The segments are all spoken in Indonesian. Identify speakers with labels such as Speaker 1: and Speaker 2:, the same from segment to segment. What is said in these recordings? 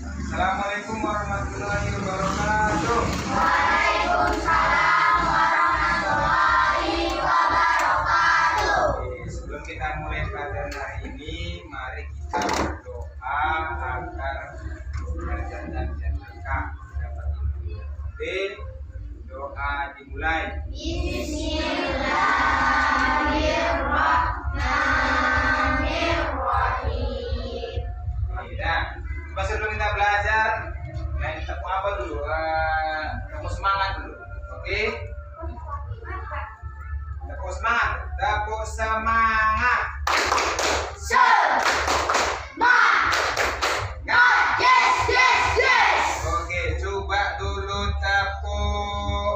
Speaker 1: Assalamualaikum warahmatullahi wabarakatuh.
Speaker 2: Waalaikumsalam warahmatullahi wabarakatuh.
Speaker 1: Sebelum kita mulai pelajaran hari ini, mari kita berdoa agar belajar dan berkah dapat ilmu. Oke, doa dimulai.
Speaker 2: Bismillahirrahmanirrahim.
Speaker 1: Nah, coba sebelum kita belajar, nah tepuk apa dulu? Tepuk semangat dulu. Oke? Tepuk semangat. Tepuk semangat.
Speaker 2: Yes.
Speaker 1: Oke, coba dulu tepuk.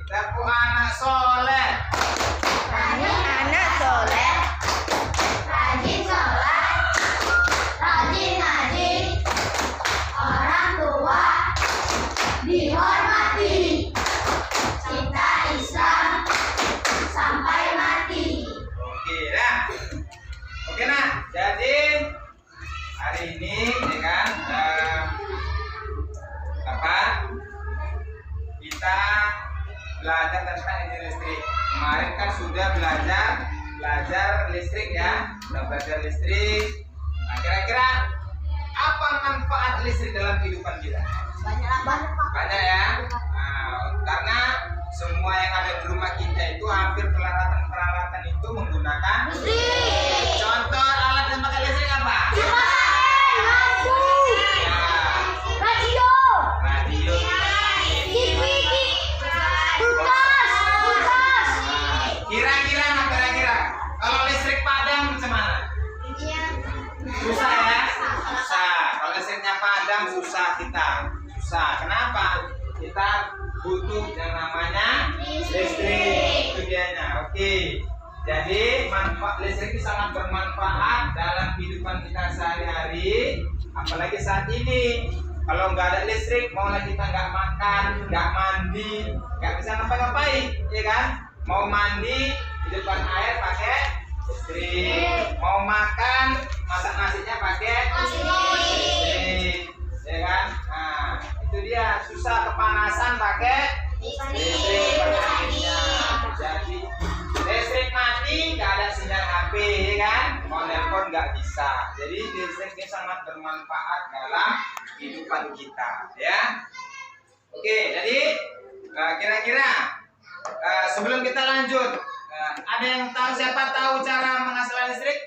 Speaker 1: Tepuk anak soleh.
Speaker 2: Anak soleh, rajin sholat, rajin ngaji, orang tua dihormati, cinta Islam sampai mati.
Speaker 1: Oke, nah. Oke, nah. Jadi hari ini ya kan kita belajar tentang energi listrik. Kemarin kan sudah belajar listrik ya, sudah belajar listrik. Nah, kira-kira apa manfaat listrik dalam kehidupan kita? Banyak ya. Nah, karena semua yang ada di rumah kita itu hampir peralatan itu menggunakan listrik. Contoh alat yang pakai listrik apa? Radio. Kira-kira kalau listrik padam macam mana? Susah ya? Susah. Kalau listriknya padam susah kita. Susah. Kenapa? Kita butuh yang namanya listrik. Itu dianya. Oke. Jadi manfaat listrik itu sangat bermanfaat dalam kehidupan kita sehari-hari. Apalagi saat ini. Kalau nggak ada listrik, maulah kita nggak makan, nggak mandi, nggak bisa ngapa-ngapain, ya kan? Mau mandi di depan air pakai listrik, mau makan masak nasinya pakai listrik, ya kan? Nah itu dia, susah kepanasan pakai listrik, pakai anginnya. Jadi listrik mati nggak ada sinyal HP, ya kan? Mau nelpon nggak bisa. Jadi listrik ini sangat bermanfaat dalam kehidupan kita, ya. Oke, jadi kira-kira sebelum kita lanjut, ada yang tahu, siapa tahu cara menghasilkan listrik?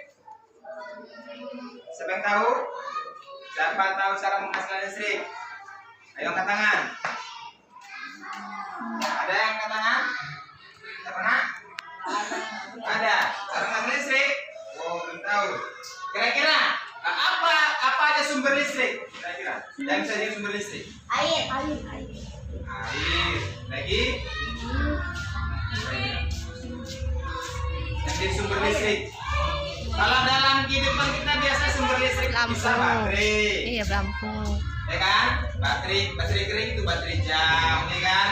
Speaker 1: Siapa yang tahu? Siapa tahu cara menghasilkan listrik? Ayo angkat tangan. Ada yang angkat tangan? Tidak pernah? Ada. Cara menghasilkan listrik? Oh, belum tahu. Kira-kira apa aja sumber listrik? Kira-kira yang bisa jadi sumber listrik?
Speaker 2: Air.
Speaker 1: Lagi? Yang jadi sumber listrik. Kalau dalam kehidupan kita biasa sumber listrik bisa baterai.
Speaker 3: Iya, lampu.
Speaker 1: Ya kan? Baterai kering itu baterai jam, ya kan?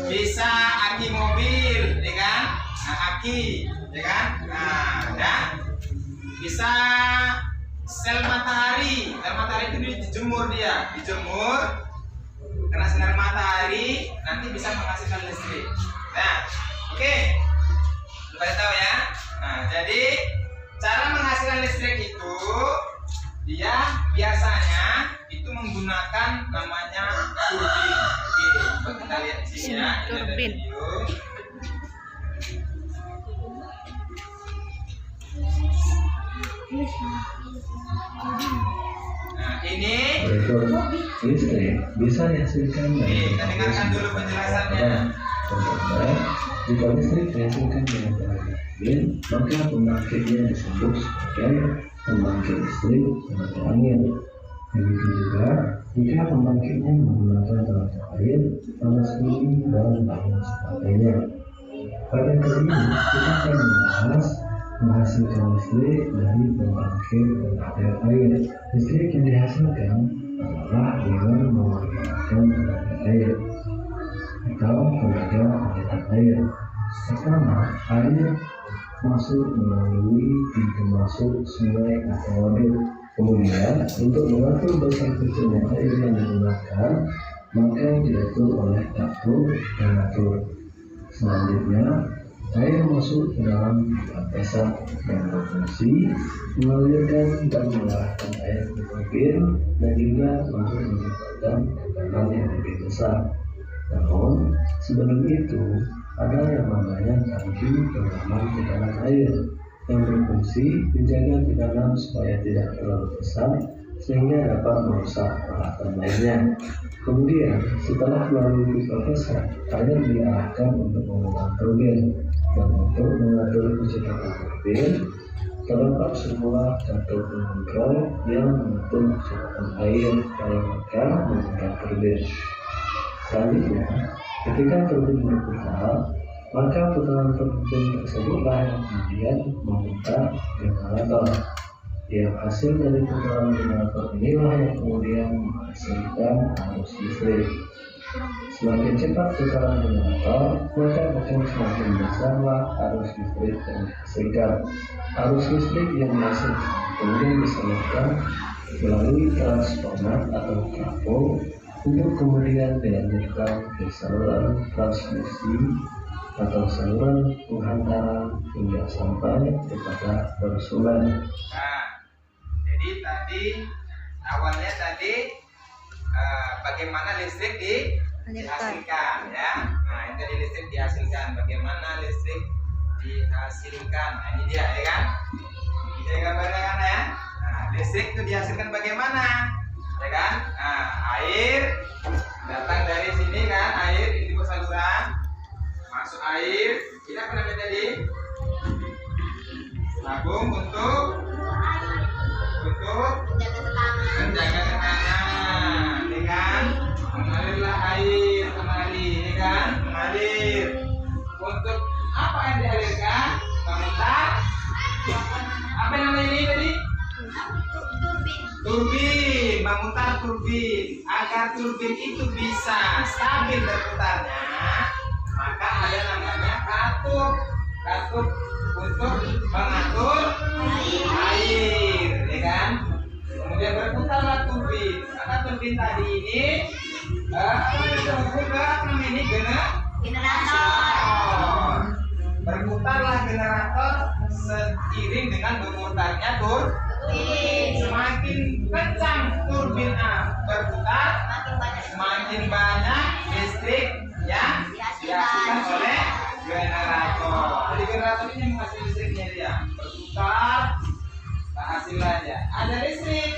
Speaker 1: Bisa aki mobil, ya kan? Nah, aki, ya kan? Nah, ya. Bisa sel matahari. Sel matahari itu dijemur dia, kena sinar matahari nanti bisa menghasilkan listrik. Nah, oke. Pada tahu ya. Nah, jadi cara menghasilkan listrik itu dia biasanya itu menggunakan namanya turbin. Oke, coba kita lihat di sini ya. Ini ada
Speaker 3: Turbin.
Speaker 1: video. Nah, ini
Speaker 4: listrik bisa dihasilkan dari
Speaker 1: kita dengarkan dulu penjelasannya.
Speaker 4: Contohnya, jika listrik dihasilkan dengan tenaga turbin, maka pembangkitnya disebut sebagai pembangkit listrik tenaga angin. Begitu juga jika pembangkitnya menggunakan tenaga air, panas bumi, dan lain sebagainya. Pada kali ini kita akan membahas menghasilkan listrik dari pembangkit tenaga air. Listrik yang dihasilkan adalah dengan menggunakan tenaga air atau tenaga aliran air. Pertama, air masuk melalui pintu masuk sungai atau waduk. Kemudian, untuk mengatur besar kecilnya air yang digunakan, maka diatur oleh dapur pengatur. Selanjutnya, air masuk ke dalam lapisan yang berfungsi mengalirkan dan mengarahkan air ke turbin dan juga untuk menyebabkan tekanan yang lebih besar. Namun, sebelum itu ada yang namanya tangki pengaman tekanan air yang berfungsi menjaga tekanan supaya tidak terlalu besar sehingga dapat merusak peralatan lainnya. Kemudian, setelah melalui pipa besar, air diarahkan untuk memutar turbin dan untuk mengatur kecepatan turbin. Terdapat sebuah kartu pengontrol yang mengatur kecepatan air dalam rangka memutar turbin. Selanjutnya, ketika turbin berputar, maka putaran turbin tersebutlah yang kemudian memutar generator. Yang hasil dari putaran generator inilah yang kemudian menghasilkan arus listrik. Semakin cepat putaran generator, maka akan semakin besarlah arus listrik yang dihasilkan. Arus listrik yang dihasilkan kemudian disalurkan melalui transformer atau trafo untuk kemudian dilanjutkan ke saluran transmisi atau saluran penghantaran hingga sampai kepada konsumen.
Speaker 1: Nah, jadi tadi awalnya bagaimana listrik dihasilkan ya. Nah, ini tadi listrik dihasilkan. Bagaimana listrik dihasilkan? Nah, ini dia ya kan? Ini dia gambarnya kan ya. Nah, listrik itu dihasilkan bagaimana? Ya kan? Nah, air datang dari sini kan, air ini ke saluran, masuk air, ini apa namanya tadi? Tabung untuk menjaga tekanan, ini kan? Mengalirlah air kemari, ini kan? Mengalir. Untuk apa yang dialirkan? Memutar. Apa namanya ini tadi? Turbin, memutar turbin. Agar turbin itu bisa stabil berputarnya, maka ada namanya katup. Katup untuk mengatur air, ya kan? Kemudian berputarlah turbin. Maka turbin tadi ini generator. Berputarlah generator seiring dengan berputarnya turbin. Semakin kencang turbin berputar, semakin banyak listrik yang dihasilkan oleh generator. Jadi generator ini menghasilkan listriknya dia. Berputar, hasilnya ada listrik,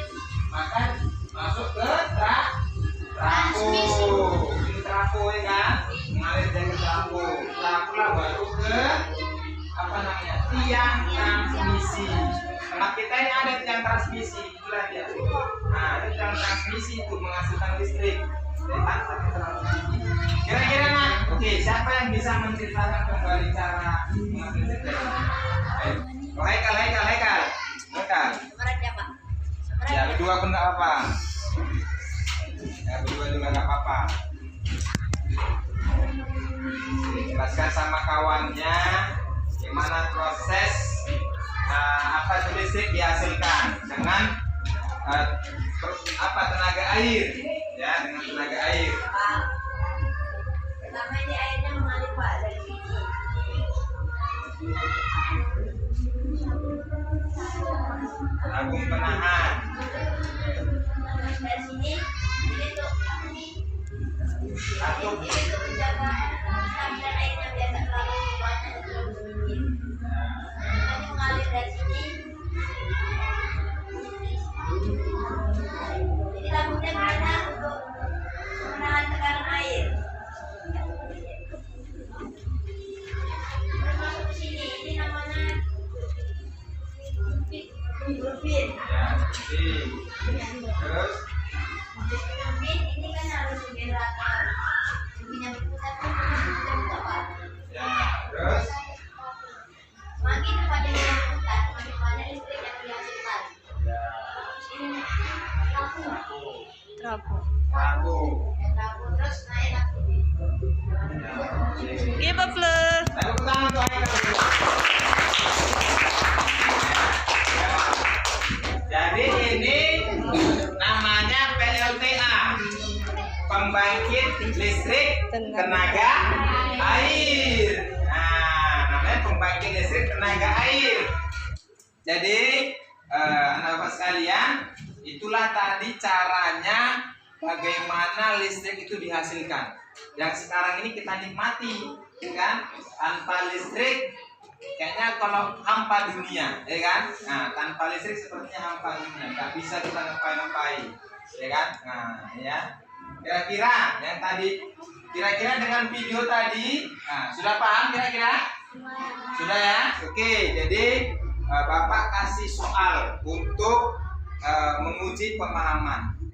Speaker 1: maka masuk ke trafo. Ini trafo ya kan, mengalir dari trafo. Trafo lah baru ke apa namanya, tiang transmisi. Nah, kita ini ada tiang transmisi, itulah dia. Nah, ada tiang transmisi itu menghasilkan listrik. Kira-kira nak, oke, siapa yang bisa menceritakan kembali cara menghasilkan listrik? Haikal. Ya, berdua pun nggak apa-apa. Ya, berdua juga nggak apa-apa. Jelaskan sama kawannya gimana proses apa listrik dihasilkan dengan tenaga air, ya, dengan tenaga air.
Speaker 2: Pertama ini airnya mengalir Pak dari sini.
Speaker 1: Tabung penahan.
Speaker 2: Dari sini ini tuh
Speaker 1: Satu.
Speaker 2: ini tuh menjaga stabilan airnya biar tak terlalu banyak terlalu sedikit. Ini mengalir dari sini. Ini tabungnya ada untuk menahan tekanan air. Terus masuk ke sini. Ini namanya turbin.
Speaker 1: Ya, terus
Speaker 2: Turbin ini kan harus generator. Turbin yang berputar kan berputar Pak.
Speaker 1: ya, terus
Speaker 2: Semakin cepat dia berputar, semakin banyak listrik yang dihasilkan.
Speaker 1: ya,
Speaker 2: Ini
Speaker 1: trafo.
Speaker 2: terus naik lagi.
Speaker 3: Give applause.
Speaker 1: Tepuk tangan untuk Haikal. Jadi ini pembangkit listrik tenaga air. Nah, namanya pembangkit listrik tenaga air. Jadi anak bapak sekalian, itulah tadi caranya bagaimana listrik itu dihasilkan. Yang sekarang ini kita nikmati, ya kan? Tanpa listrik kayaknya kalau hampa dunia, ya kan? Nah, tanpa listrik sepertinya hampa dunia, nggak bisa kita ngapain-ngapain, ya kan? Nah, ya. Kira-kira yang tadi, kira-kira dengan video tadi, nah, sudah paham kira-kira? Sudah ya? Oke, jadi Bapak kasih soal untuk menguji pemahaman.